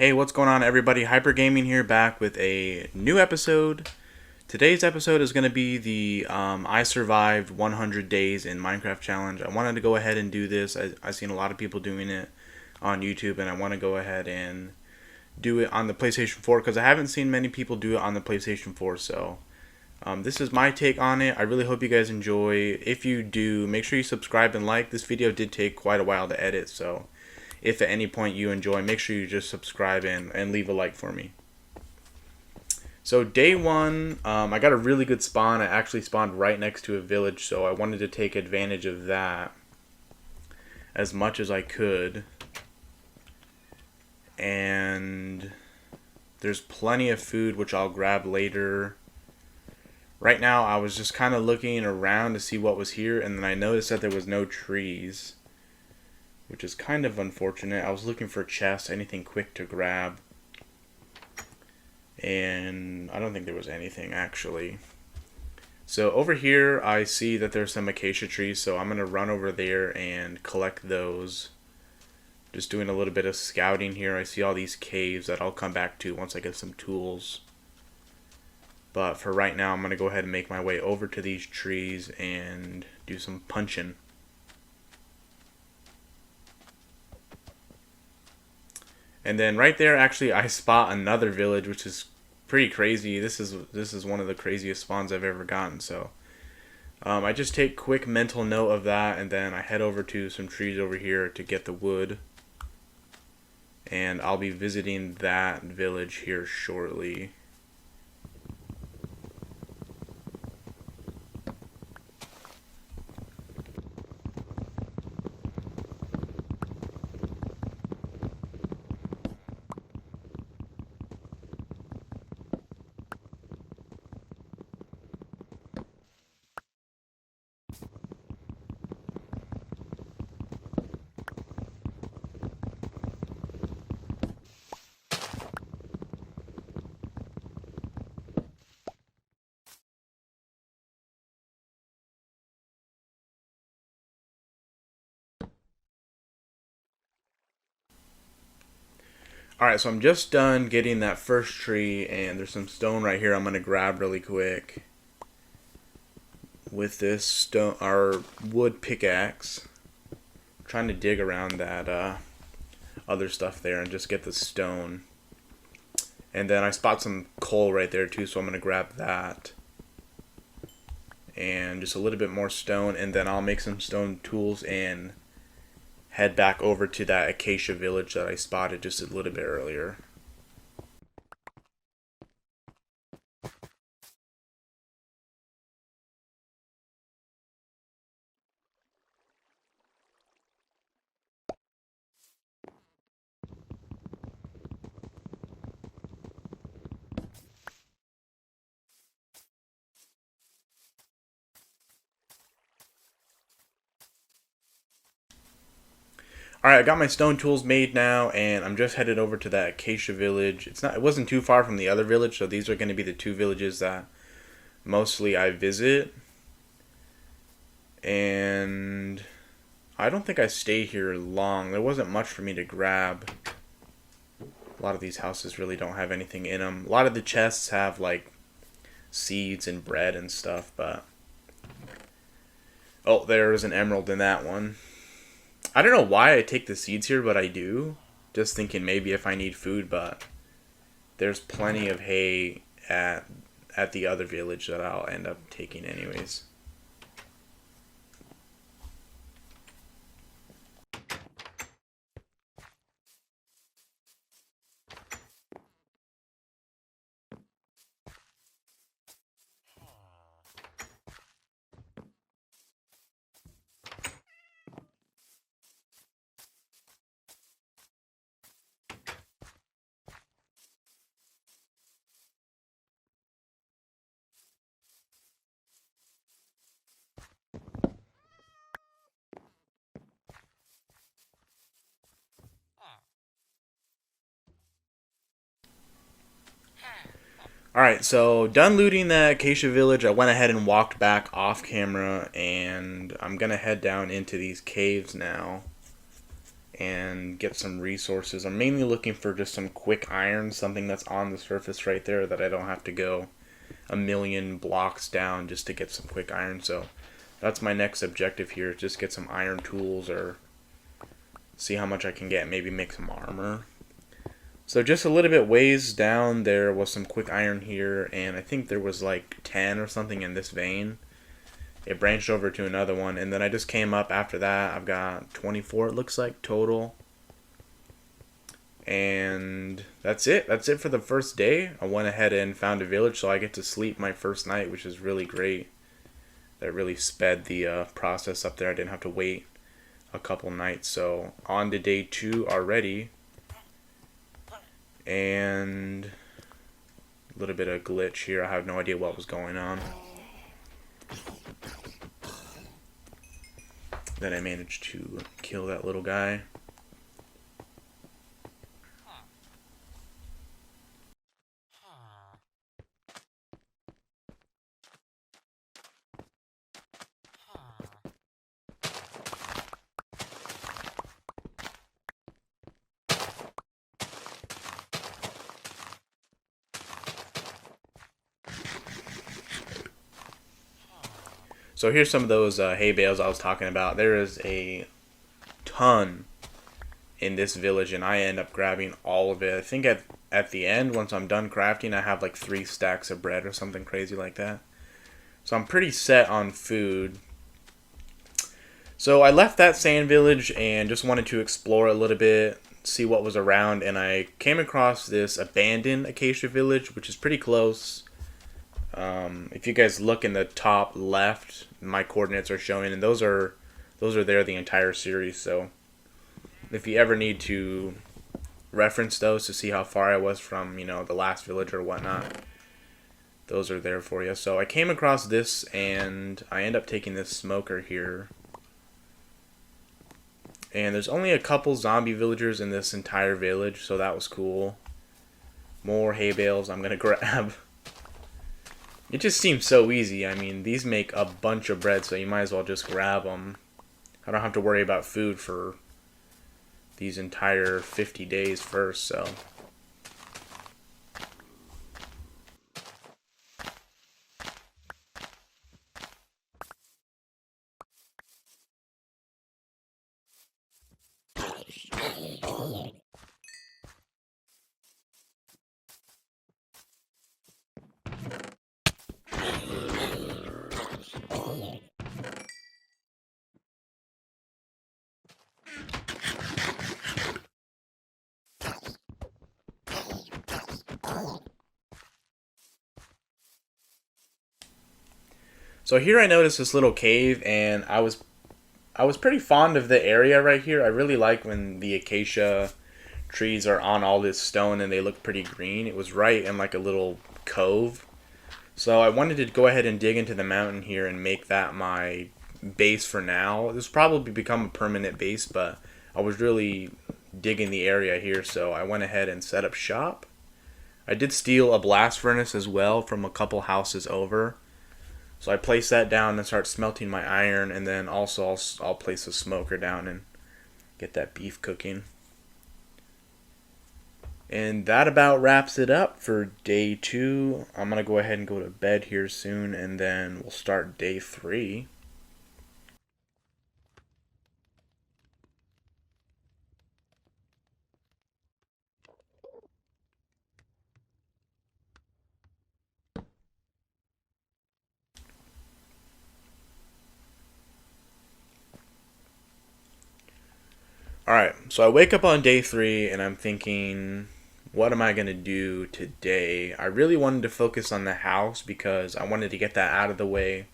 Hey, what's going on, everybody? Hyper Gaming here, back with a new episode. Today's episode is going to be the I survived 100 days in Minecraft challenge. I wanted to go ahead and do this. I've seen a lot of people doing it on YouTube, and I want to go ahead and do it on the PlayStation 4 because I haven't seen many people do it on the PlayStation 4. So this is my take on it. I really hope you guys enjoy. If you do, make sure you subscribe and like. This video did take quite a while to edit, so if at any point you enjoy, make sure you just subscribe and leave a like for me. So day one, I got a really good spawn. I actually spawned right next to a village, so I wanted to take advantage of that as much as I could. And there's plenty of food, which I'll grab later. Right now, I was just kind of looking around to see what was here, and then I noticed that there was no trees, which is kind of unfortunate. I was looking for chests, anything quick to grab, and I don't think there was anything actually. So over here I see that there's some acacia trees, so I'm gonna run over there and collect those. Just doing a little bit of scouting here. I see all these caves that I'll come back to once I get some tools, but for right now I'm gonna go ahead and make my way over to these trees and do some punching. And then right there, actually, I spot another village, which is pretty crazy. This is one of the craziest spawns I've ever gotten. So I just take quick mental note of that, and then I head over to some trees over here to get the wood. And I'll be visiting that village here shortly. Alright, so I'm just done getting that first tree, and there's some stone right here I'm going to grab really quick with this stone, our wood pickaxe. I'm trying to dig around that other stuff there and just get the stone. And then I spot some coal right there too, so I'm going to grab that. And just a little bit more stone, and then I'll make some stone tools and head back over to that acacia village that I spotted just a little bit earlier. Alright, I got my stone tools made now, and I'm just headed over to that acacia village. It wasn't too far from the other village, so these are going to be the two villages that mostly I visit. And I don't think I stay here long. There wasn't much for me to grab. A lot of these houses really don't have anything in them. A lot of the chests have like seeds and bread and stuff, but oh, there's an emerald in that one. I don't know why I take the seeds here, but I do. Just thinking maybe if I need food, but there's plenty of hay at the other village that I'll end up taking anyways. Alright, so done looting the acacia village, I went ahead and walked back off camera, and I'm gonna head down into these caves now. and get some resources. I'm mainly looking for just some quick iron, something that's on the surface right there that I don't have to go a million blocks down just to get some quick iron. So that's my next objective here, just get some iron tools or see how much I can get, maybe make some armor. So just a little bit ways down there was some quick iron here, and I think there was like 10 or something in this vein. It branched over to another one, and then I just came up after that. I've got 24, it looks like, total. And that's it. That's it for the first day. I went ahead and found a village, so I get to sleep my first night, which is really great. That really sped the process up there. I didn't have to wait a couple nights. So on to day 2 already. And a little bit of glitch here. I have no idea what was going on. Then I managed to kill that little guy. So here's some of those hay bales I was talking about. There is a ton in this village, and I end up grabbing all of it. I think at the end, once I'm done crafting, I have like 3 stacks of bread or something crazy like that. So I'm pretty set on food. So I left that sand village and just wanted to explore a little bit, see what was around, and I came across this abandoned acacia village, which is pretty close. If you guys look in the top left, my coordinates are showing, and those are there the entire series. So if you ever need to reference those to see how far I was from, the last village or whatnot, those are there for you. So I came across this, and I end up taking this smoker here. And there's only a couple zombie villagers in this entire village, so that was cool. More hay bales I'm gonna grab. It just seems so easy. I mean, these make a bunch of bread, so you might as well just grab them. I don't have to worry about food for these entire 50 days first, so. So here I noticed this little cave, and I was pretty fond of the area right here. I really like when the acacia trees are on all this stone and they look pretty green. It was right in like a little cove. So I wanted to go ahead and dig into the mountain here and make that my base for now. This will probably become a permanent base, but I was really digging the area here, so I went ahead and set up shop. I did steal a blast furnace as well from a couple houses over. So I place that down and start smelting my iron, and then also I'll place a smoker down and get that beef cooking. And that about wraps it up for day 2. I'm going to go ahead and go to bed here soon, and then we'll start day 3. Alright, so I wake up on day 3 and I'm thinking, what am I going to do today? I really wanted to focus on the house because I wanted to get that out of the way.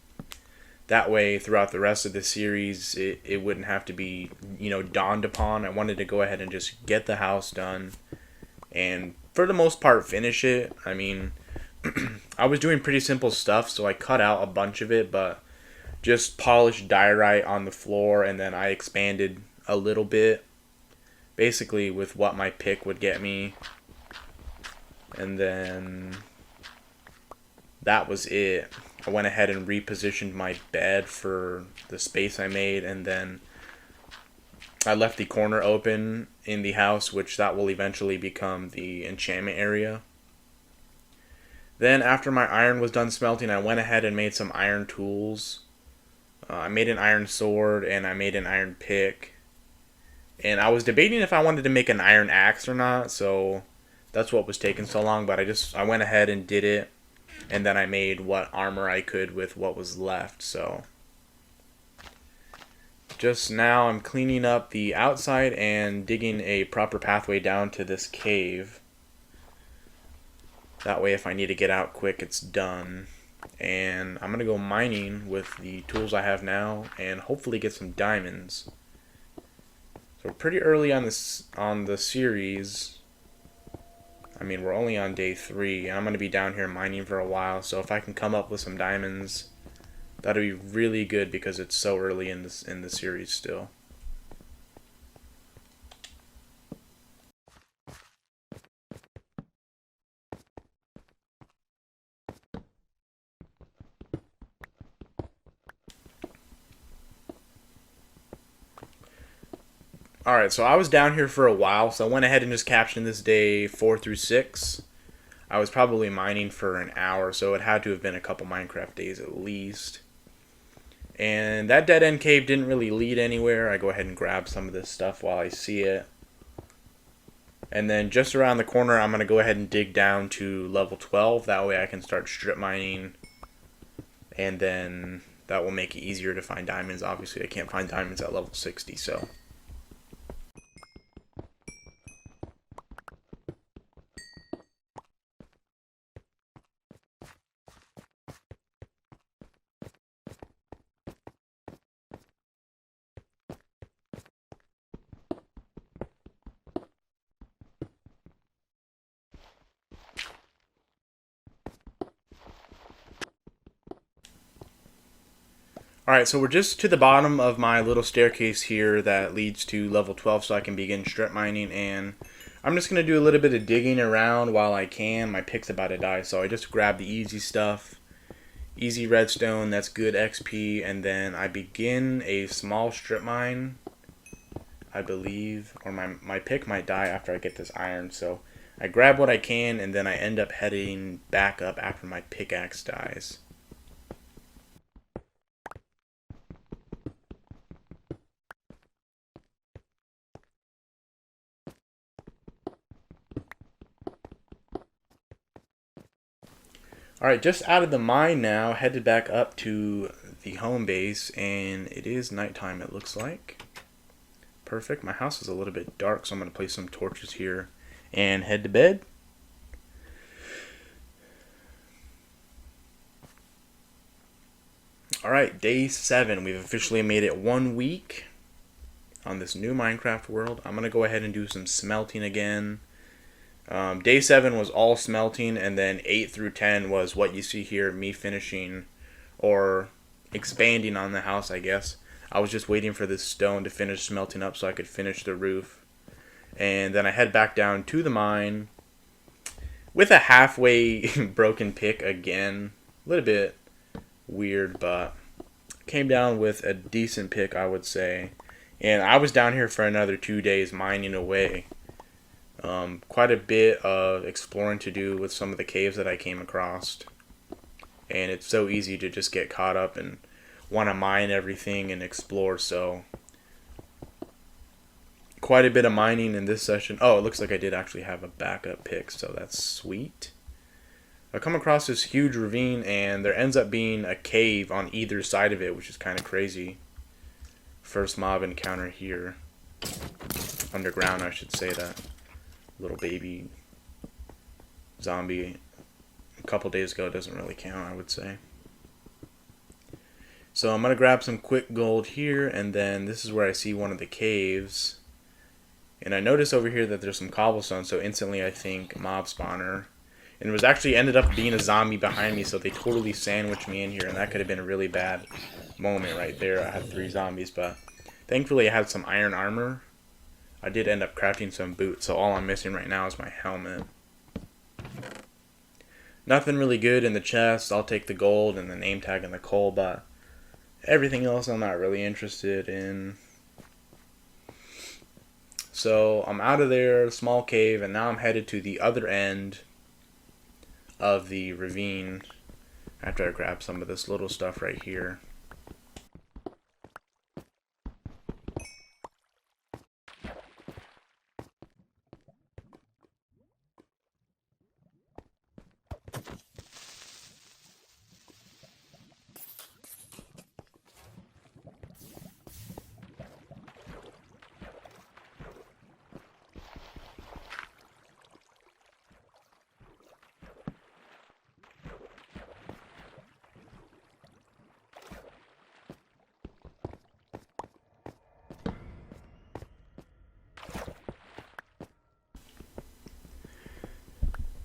That way, throughout the rest of the series, it wouldn't have to be, dawned upon. I wanted to go ahead and just get the house done and, for the most part, finish it. I mean, I was doing pretty simple stuff, so I cut out a bunch of it, but just polished diorite on the floor, and then I expanded a little bit, basically with what my pick would get me, and then that was it. I went ahead and repositioned my bed for the space I made, and then I left the corner open in the house, which that will eventually become the enchantment area. Then after my iron was done smelting, I went ahead and made some iron tools. I made an iron sword and I made an iron pick. And I was debating if I wanted to make an iron axe or not, so that's what was taking so long, but I went ahead and did it, and then I made what armor I could with what was left. So just now I'm cleaning up the outside and digging a proper pathway down to this cave. That way if I need to get out quick, it's done. And I'm going to go mining with the tools I have now and hopefully get some diamonds. So we're pretty early on the series. I mean, we're only on day 3, and I'm going to be down here mining for a while, so if I can come up with some diamonds, that'll be really good because it's so early in the series still. Alright, so I was down here for a while, so I went ahead and just captioned this day 4 through 6. I was probably mining for an hour, so it had to have been a couple Minecraft days at least. And that dead end cave didn't really lead anywhere. I go ahead and grab some of this stuff while I see it. And then just around the corner, I'm going to go ahead and dig down to level 12. That way I can start strip mining. And then that will make it easier to find diamonds. Obviously, I can't find diamonds at level 60, so... Alright, so we're just to the bottom of my little staircase here that leads to level 12 so I can begin strip mining, and I'm just going to do a little bit of digging around while I can. My pick's about to die, so I just grab the easy stuff. Easy redstone, that's good XP, and then I begin a small strip mine, I believe, or my pick might die after I get this iron, so I grab what I can, and then I end up heading back up after my pickaxe dies. Alright, just out of the mine now, headed back up to the home base, and it is nighttime it looks like. Perfect, my house is a little bit dark, so I'm going to place some torches here and head to bed. Alright, day 7, we've officially made it 1 week on this new Minecraft world. I'm going to go ahead and do some smelting again. Day 7 was all smelting, and then 8 through 10 was what you see here, me finishing or expanding on the house, I guess. I was just waiting for this stone to finish smelting up so I could finish the roof. And then I head back down to the mine with a halfway broken pick again. A little bit weird, but came down with a decent pick, I would say. And I was down here for another 2 days mining away. Quite a bit of exploring to do with some of the caves that I came across, and it's so easy to just get caught up and want to mine everything and explore, so quite a bit of mining in this session. Oh, it looks like I did actually have a backup pick, so that's sweet. I come across this huge ravine, and there ends up being a cave on either side of it, which is kind of crazy. First mob encounter here. Underground, I should say that. Little baby zombie a couple days ago doesn't really count, I would say. So I'm going to grab some quick gold here, and then this is where I see one of the caves. And I notice over here that there's some cobblestone, so instantly I think mob spawner. And it was actually ended up being a zombie behind me, so they totally sandwiched me in here, and that could have been a really bad moment right there. I had 3 zombies, but thankfully I had some iron armor. I did end up crafting some boots, so all I'm missing right now is my helmet. Nothing really good in the chest. I'll take the gold and the name tag and the coal, but everything else I'm not really interested in. So I'm out of there, small cave, and now I'm headed to the other end of the ravine after I grab some of this little stuff right here.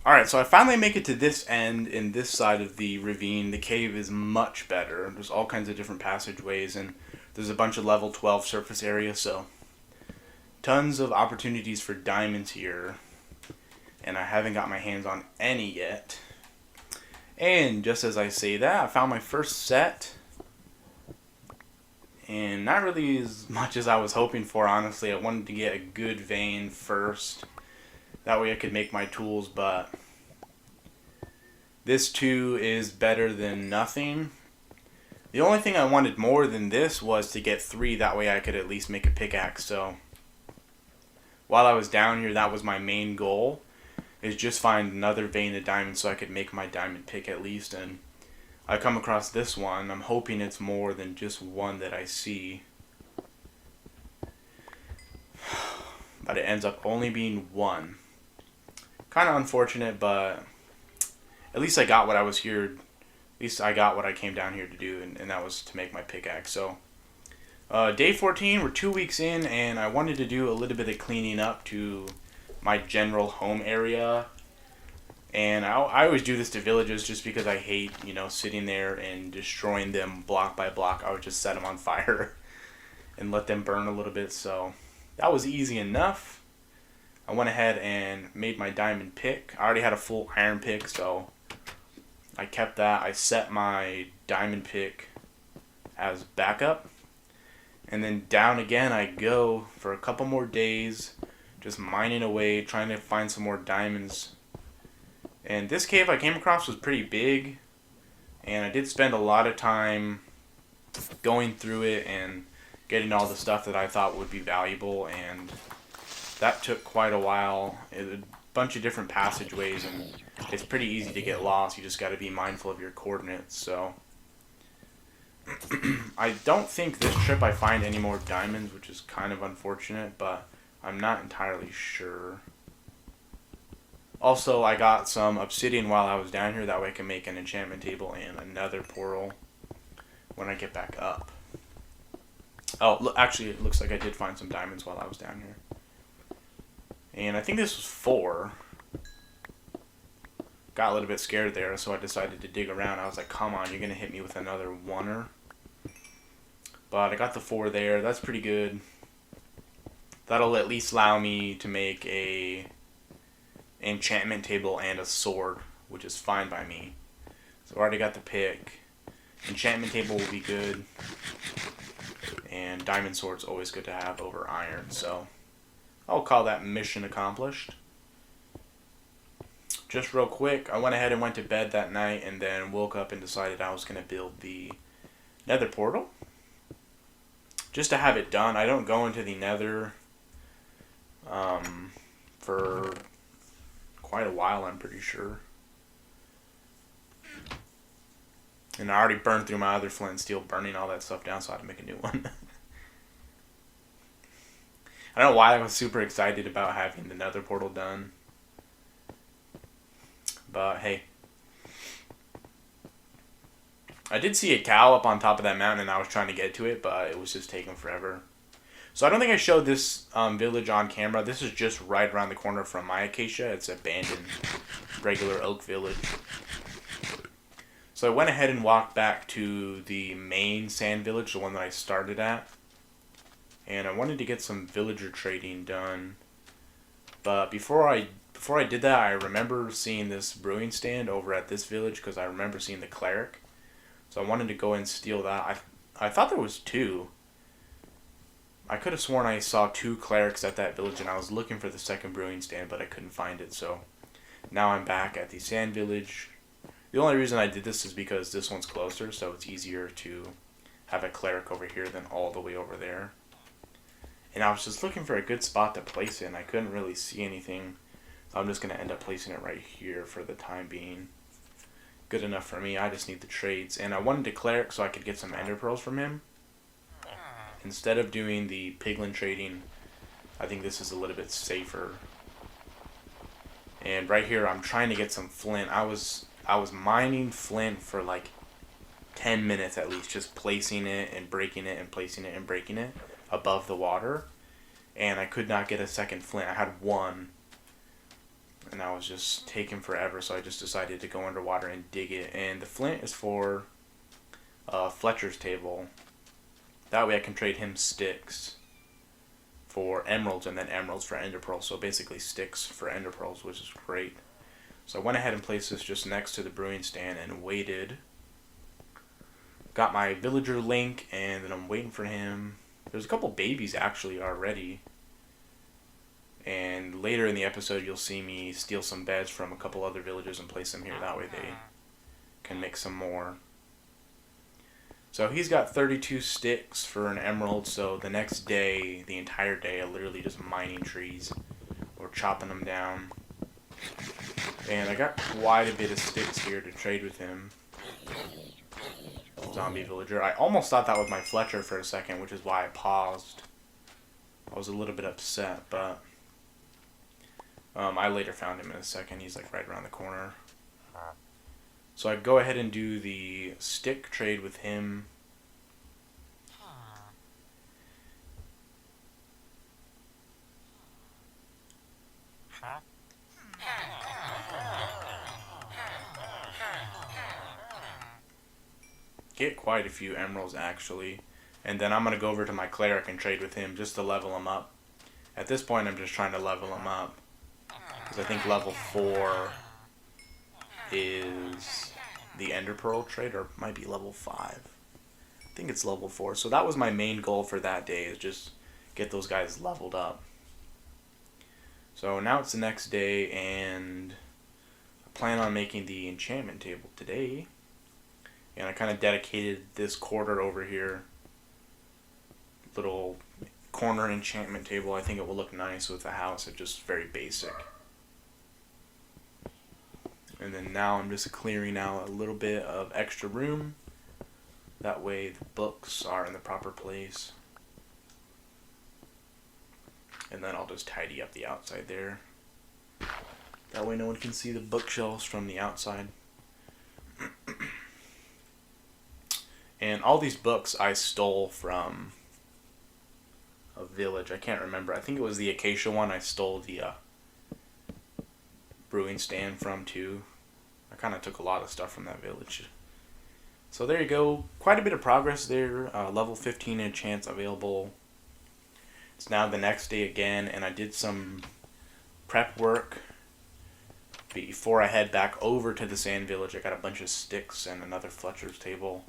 Alright, so I finally make it to this end in this side of the ravine. The cave is much better. There's all kinds of different passageways, and there's a bunch of level 12 surface area, so tons of opportunities for diamonds here. And I haven't got my hands on any yet. And just as I say that, I found my first set. And not really as much as I was hoping for, honestly. I wanted to get a good vein first. That way I could make my tools, but this too is better than nothing. The only thing I wanted more than this was to get 3, that way I could at least make a pickaxe. So while I was down here, that was my main goal, is just find another vein of diamonds so I could make my diamond pick at least. And I come across this one. I'm hoping it's more than just one that I see. But it ends up only being one. Kind of unfortunate, but at least I got what I was here. At least I got what I came down here to do, and that was to make my pickaxe. So, day 14, we're 2 weeks in, and I wanted to do a little bit of cleaning up to my general home area. And I always do this to villages just because I hate, sitting there and destroying them block by block. I would just set them on fire and let them burn a little bit. So that was easy enough. I went ahead and made my diamond pick. I already had a full iron pick, so I kept that. I set my diamond pick as backup. And then down again I go for a couple more days, just mining away, trying to find some more diamonds. And this cave I came across was pretty big, and I did spend a lot of time going through it and getting all the stuff that I thought would be valuable, and that took quite a while. A bunch of different passageways, and it's pretty easy to get lost. You just got to be mindful of your coordinates. So I don't think this trip I find any more diamonds, which is kind of unfortunate, but I'm not entirely sure. Also, I got some obsidian while I was down here. That way I can make an enchantment table and another portal when I get back up. Oh, look, actually, it looks like I did find some diamonds while I was down here. And I think this was 4. Got a little bit scared there, so I decided to dig around. I was like, come on, you're going to hit me with another 1er. But I got the 4 there. That's pretty good. That'll at least allow me to make a enchantment table and a sword, which is fine by me. So I already got the pick. Enchantment table will be good. And diamond sword's always good to have over iron, so I'll call that mission accomplished. Just real quick, I went ahead and went to bed that night and then woke up and decided I was going to build the nether portal. Just to have it done. I don't go into the nether for quite a while, I'm pretty sure. And I already burned through my other flint and steel, burning all that stuff down, so I had to make a new one. I don't know why I was super excited about having the nether portal done. But hey. I did see a cow up on top of that mountain and I was trying to get to it, but it was just taking forever. So I don't think I showed this village on camera. This is just right around the corner from my acacia. It's an abandoned regular oak village. So I went ahead and walked back to the main sand village, the one that I started at. And I wanted to get some villager trading done. But before I did that, I remember seeing this brewing stand over at this village because I remember seeing the cleric. So I wanted to go and steal that. I thought there was 2. I could have sworn I saw 2 clerics at that village, and I was looking for the second brewing stand, but I couldn't find it. So now I'm back at the sand village. The only reason I did this is because this one's closer, so it's easier to have a cleric over here than all the way over there. And I was just looking for a good spot to place it, and I couldn't really see anything. So I'm just going to end up placing it right here for the time being. Good enough for me. I just need the trades. And I wanted a cleric so I could get some ender pearls from him. Instead of doing the piglin trading, I think this is a little bit safer. And right here, I'm trying to get some flint. I was mining flint for like 10 minutes at least, just placing it and breaking it and placing it and breaking it above the water. And I could not get a second flint. I had one. And I was just taking forever, so I just decided to go underwater and dig it. And the flint is for Fletcher's table. That way I can trade him sticks for emeralds, and then emeralds for ender pearls. So basically sticks for ender pearls, which is great. So I went ahead and placed this just next to the brewing stand and waited. Got my villager link, and then I'm waiting for him. There's a couple babies actually already. And later in the episode, you'll see me steal some beds from a couple other villagers and place them here. That way they can make some more. So he's got 32 sticks for an emerald. So the next day, the entire day, I literally just mining trees or chopping them down. And I got quite a bit of sticks here to trade with him. Zombie villager. I almost thought that was my Fletcher for a second, which is why I paused. I was a little bit upset, but I later found him in a second. He's like right around the corner. So I go ahead and do the stick trade with him. Get quite a few emeralds actually. And then I'm going to go over to my cleric and trade with him just to level him up. At this point I'm just trying to level him up. Because I think level 4 is the ender pearl trade, or it might be level 5. I think it's level 4. So that was my main goal for that day, is just get those guys leveled up. So now it's the next day, and I plan on making the enchantment table today. And I kind of dedicated this quarter over here. Little corner enchantment table. I think it will look nice with the house. It's just very basic. And then now I'm just clearing out a little bit of extra room. That way the books are in the proper place. And then I'll just tidy up the outside there. That way no one can see the bookshelves from the outside. And all these books I stole from a village. I can't remember. I think it was the acacia one I stole the brewing stand from too. I kind of took a lot of stuff from that village. So there you go. Quite a bit of progress there. Level 15 enchants available. It's now the next day again, and I did some prep work before I head back over to the sand village. I got a bunch of sticks and another Fletcher's table.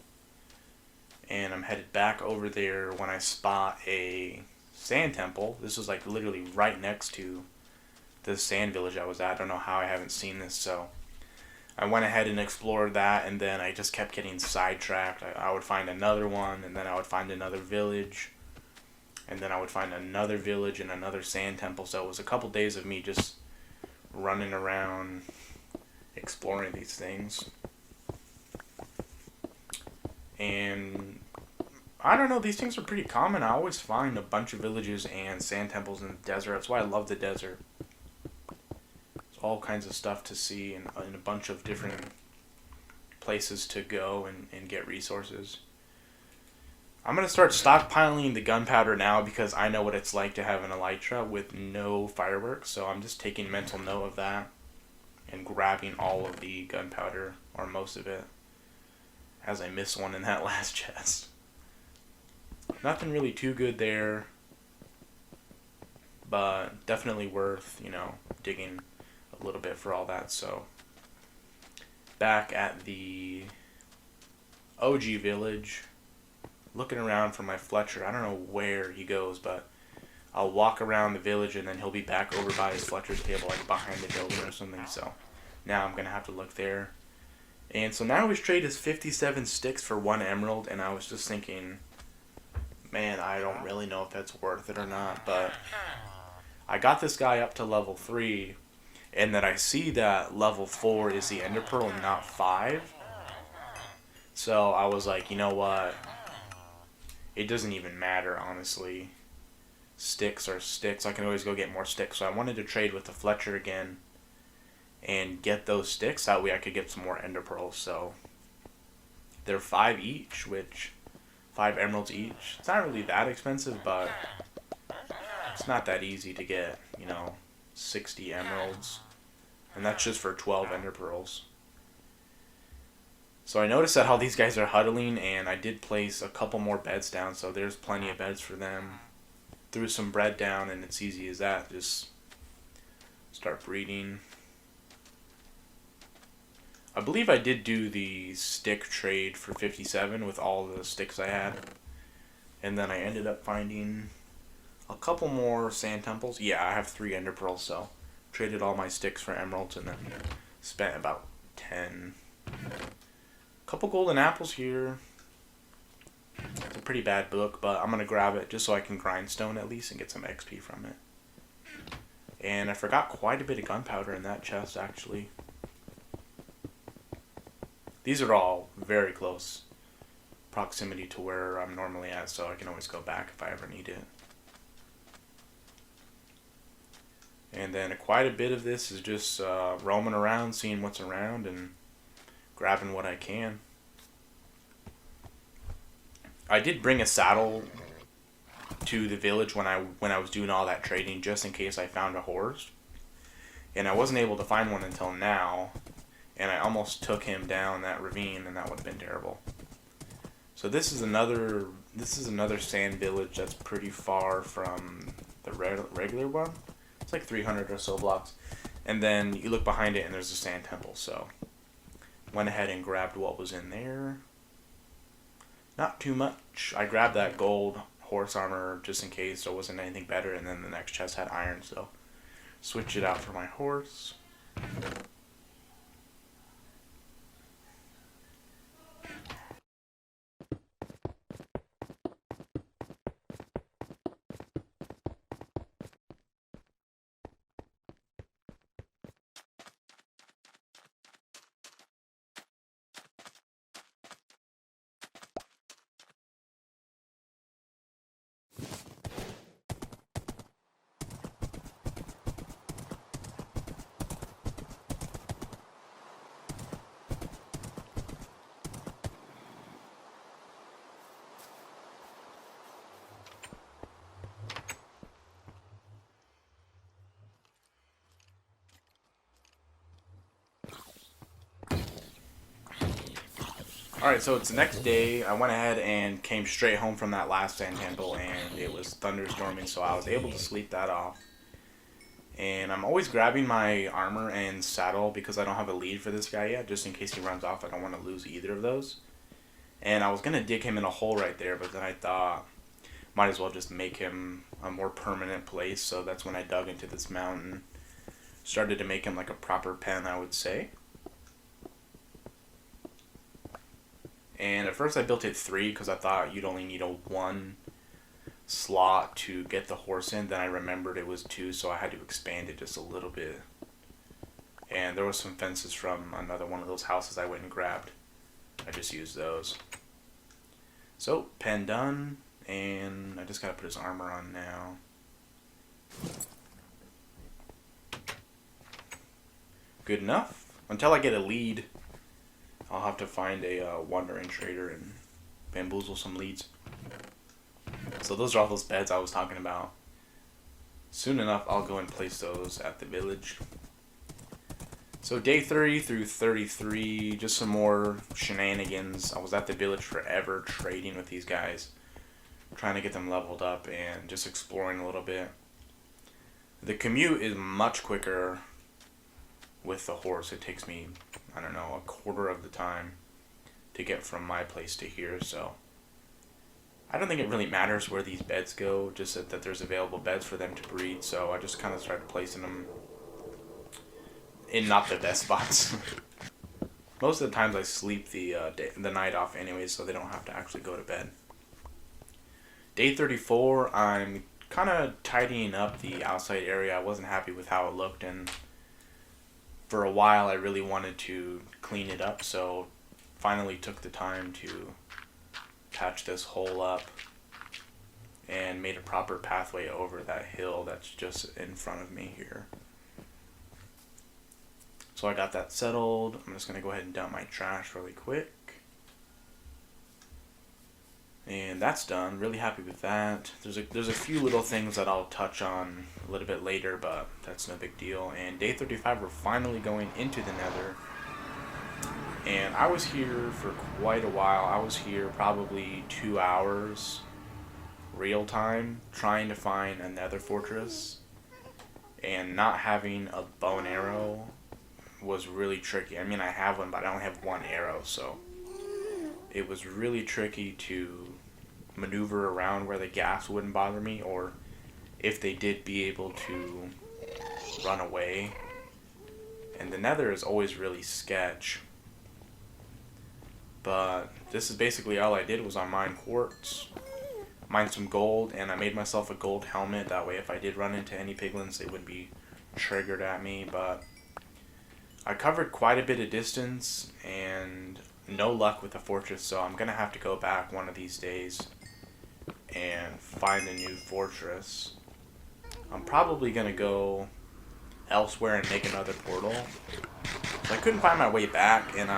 And I'm headed back over there when I spot a sand temple. This was like literally right next to the sand village I was at. I don't know how I haven't seen this, so I went ahead and explored that, and then I just kept getting sidetracked. I would find another one, and then I would find another village, and then I would find another village and another sand temple. So it was a couple days of me just running around exploring these things. And I don't know, these things are pretty common. I always find a bunch of villages and sand temples in the desert. That's why I love the desert. There's all kinds of stuff to see, and a bunch of different places to go and get resources. I'm going to start stockpiling the gunpowder now, because I know what it's like to have an elytra with no fireworks. So I'm just taking mental note of that and grabbing all of the gunpowder, or most of it, as I miss one in that last chest. Nothing really too good there, but definitely worth, digging a little bit for all that. So back at the OG village, looking around for my Fletcher. I don't know where he goes, but I'll walk around the village and then he'll be back over by his Fletcher's table, like behind the building or something. So now I'm going to have to look there. And so now his trade is 57 sticks for 1 emerald, and I was just thinking, man, I don't really know if that's worth it or not, but I got this guy up to level 3, and then I see that level 4 is the ender pearl and not 5. So I was like, you know what? It doesn't even matter, honestly. Sticks are sticks. I can always go get more sticks. So I wanted to trade with the Fletcher again and get those sticks. That way I could get some more ender pearls. So they're 5 each, which 5 emeralds each. It's not really that expensive, but it's not that easy to get, 60 emeralds. And that's just for 12 ender pearls. So I noticed that all these guys are huddling, and I did place a couple more beds down, so there's plenty of beds for them. Threw some bread down, and it's easy as that. Just start breeding. I believe I did do the stick trade for 57 with all the sticks I had. And then I ended up finding a couple more sand temples. Yeah, I have 3 ender pearls, so traded all my sticks for emeralds and then spent about 10. Couple golden apples here. It's a pretty bad book, but I'm going to grab it just so I can grindstone at least and get some XP from it. And I forgot quite a bit of gunpowder in that chest, actually. These are all very close proximity to where I'm normally at, so I can always go back if I ever need it. And then quite a bit of this is just roaming around, seeing what's around, and grabbing what I can. I did bring a saddle to the village when I was doing all that trading, just in case I found a horse. And I wasn't able to find one until now, and I almost took him down that ravine, and that would have been terrible. So this is another sand village that's pretty far from the regular one. It's like 300 or so blocks. And then you look behind it and there's a sand temple, so went ahead and grabbed what was in there. Not too much. I grabbed that gold horse armor just in case there wasn't anything better, and then the next chest had iron, so switch it out for my horse. Alright, so it's the next day. I went ahead and came straight home from that last sand temple, and it was thunderstorming, so I was able to sleep that off. And I'm always grabbing my armor and saddle because I don't have a lead for this guy yet, just in case he runs off. I don't want to lose either of those. And I was going to dig him in a hole right there, but then I thought might as well just make him a more permanent place, so that's when I dug into this mountain. Started to make him like a proper pen, I would say. And at first I built it 3 because I thought you'd only need a 1 slot to get the horse in. Then I remembered it was 2, so I had to expand it just a little bit. And there was some fences from another one of those houses I went and grabbed. I just used those. So, pen done, and I just gotta put his armor on now. Good enough. Until I get a lead, I'll have to find a wandering trader and bamboozle some leads. So those are all those beds I was talking about. Soon enough, I'll go and place those at the village. So day 30 through 33, just some more shenanigans. I was at the village forever trading with these guys, trying to get them leveled up and just exploring a little bit. The commute is much quicker with the horse. It takes me, I don't know, a quarter of the time to get from my place to here, so I don't think it really matters where these beds go, just that there's available beds for them to breed, so I just kind of started placing them in not the best spots. Most of the times I sleep the night off anyway, so they don't have to actually go to bed. Day 34, I'm kind of tidying up the outside area. I wasn't happy with how it looked, and for a while I really wanted to clean it up, so finally took the time to patch this hole up and made a proper pathway over that hill that's just in front of me here. So I got that settled. I'm just going to go ahead and dump my trash really quick. And that's done. Really happy with that. There's a few little things that I'll touch on a little bit later, but that's no big deal. And day 35, we're finally going into the nether. And I was here for quite a while. I was here probably 2 hours real time trying to find a nether fortress. And not having a bow and arrow was really tricky. I mean, I have one, but I only have one arrow, so it was really tricky to maneuver around where the gas wouldn't bother me, or if they did be able to run away. And the nether is always really sketch. But this is basically all I did was I mined quartz, mined some gold, and I made myself a gold helmet. That way if I did run into any piglins, they wouldn't be triggered at me. But I covered quite a bit of distance and no luck with the fortress, so I'm going to have to go back one of these days and find a new fortress. I'm probably going to go elsewhere and make another portal. So I couldn't find my way back, and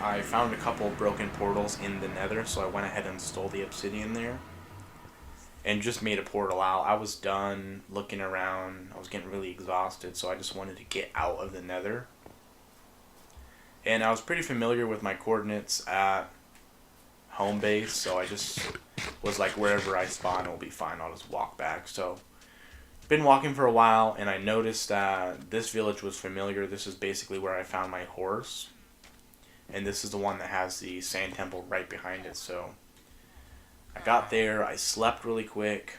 I found a couple broken portals in the nether, so I went ahead and stole the obsidian there and just made a portal out. I was done looking around. I was getting really exhausted, so I just wanted to get out of the nether. And I was pretty familiar with my coordinates at home base, so I just was like, wherever I spawn will be fine, I'll just walk back. So been walking for a while, and I noticed that this village was familiar. This is basically where I found my horse, and this is the one that has the sand temple right behind it. So I got there, I slept really quick,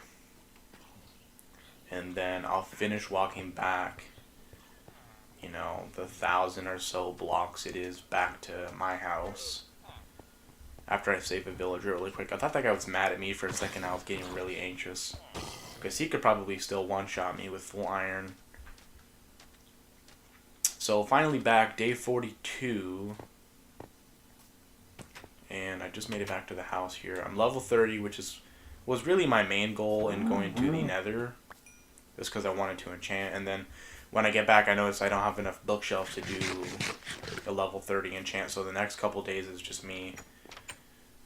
and then I'll finish walking back, you know, the 1,000 or so blocks it is back to my house after I save a villager really quick. I thought that guy was mad at me for a second. I was getting really anxious because he could probably still one-shot me with full iron. So finally back, day 42, and I just made it back to the house here. I'm level 30, which was really my main goal in going to the nether, just because I wanted to enchant. And then when I get back, I notice I don't have enough bookshelves to do a level 30 enchant, so the next couple days is just me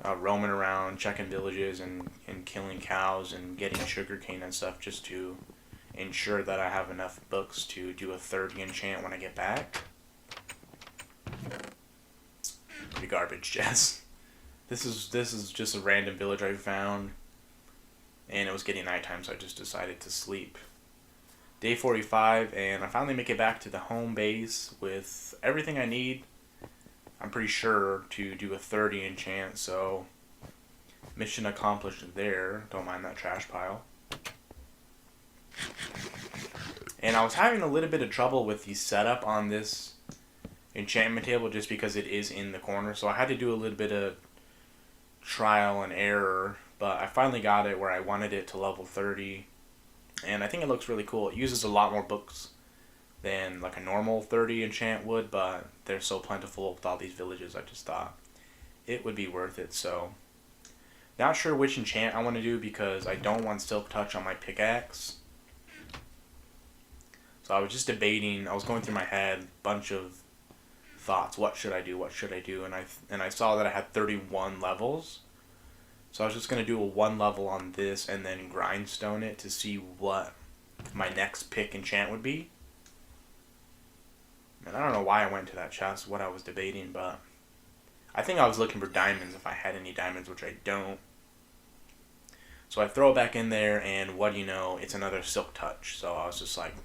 roaming around, checking villages, and killing cows, and getting sugarcane and stuff, just to ensure that I have enough books to do a 30 enchant when I get back. Pretty garbage, Jess. This is just a random village I found, and it was getting nighttime, so I just decided to sleep. Day 45, and I finally make it back to the home base with everything I need, I'm pretty sure, to do a 30 enchant, so mission accomplished there. Don't mind that trash pile. And I was having a little bit of trouble with the setup on this enchantment table just because it is in the corner, so I had to do a little bit of trial and error, but I finally got it where I wanted it to level 30. And I think it looks really cool. It uses a lot more books than like a normal 30 enchant would, but they're so plentiful with all these villages, I just thought it would be worth it. So not sure which enchant I want to do because I don't want Silk Touch on my pickaxe. So I was just debating. I was going through my head, bunch of thoughts. What should I do? What should I do? And I saw that I had 31 levels. So I was just going to do a 1 level on this and then grindstone it to see what my next pick enchant would be. And I don't know why I went to that chest, what I was debating, but I think I was looking for diamonds if I had any diamonds, which I don't. So I throw it back in there, and what do you know, it's another Silk Touch. So I was just like,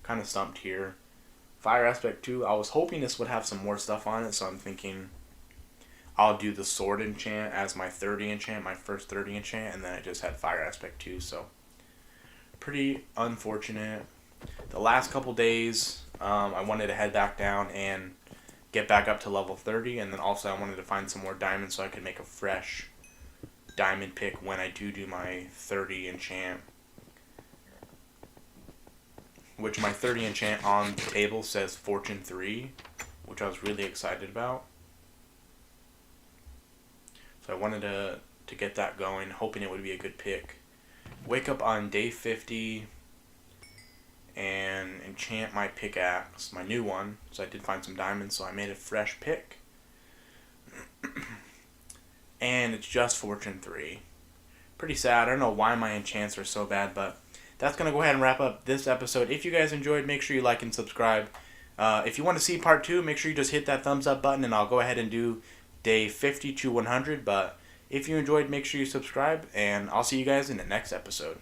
kind of stumped here. Fire Aspect 2, I was hoping this would have some more stuff on it, so I'm thinking I'll do the sword enchant as my 30 enchant, my first 30 enchant, and then I just had fire aspect too, so pretty unfortunate. The last couple days, I wanted to head back down and get back up to level 30, and then also I wanted to find some more diamonds so I could make a fresh diamond pick when I do my 30 enchant. Which my 30 enchant on the table says Fortune 3, which I was really excited about. So I wanted to get that going, hoping it would be a good pick. Wake up on day 50 and enchant my pickaxe, my new one. So I did find some diamonds, so I made a fresh pick. And it's just Fortune 3. Pretty sad. I don't know why my enchants are so bad, but that's going to go ahead and wrap up this episode. If you guys enjoyed, make sure you like and subscribe. If you want to see part 2, make sure you just hit that thumbs up button, and I'll go ahead and do day 50 to 100. But if you enjoyed, make sure you subscribe, and I'll see you guys in the next episode.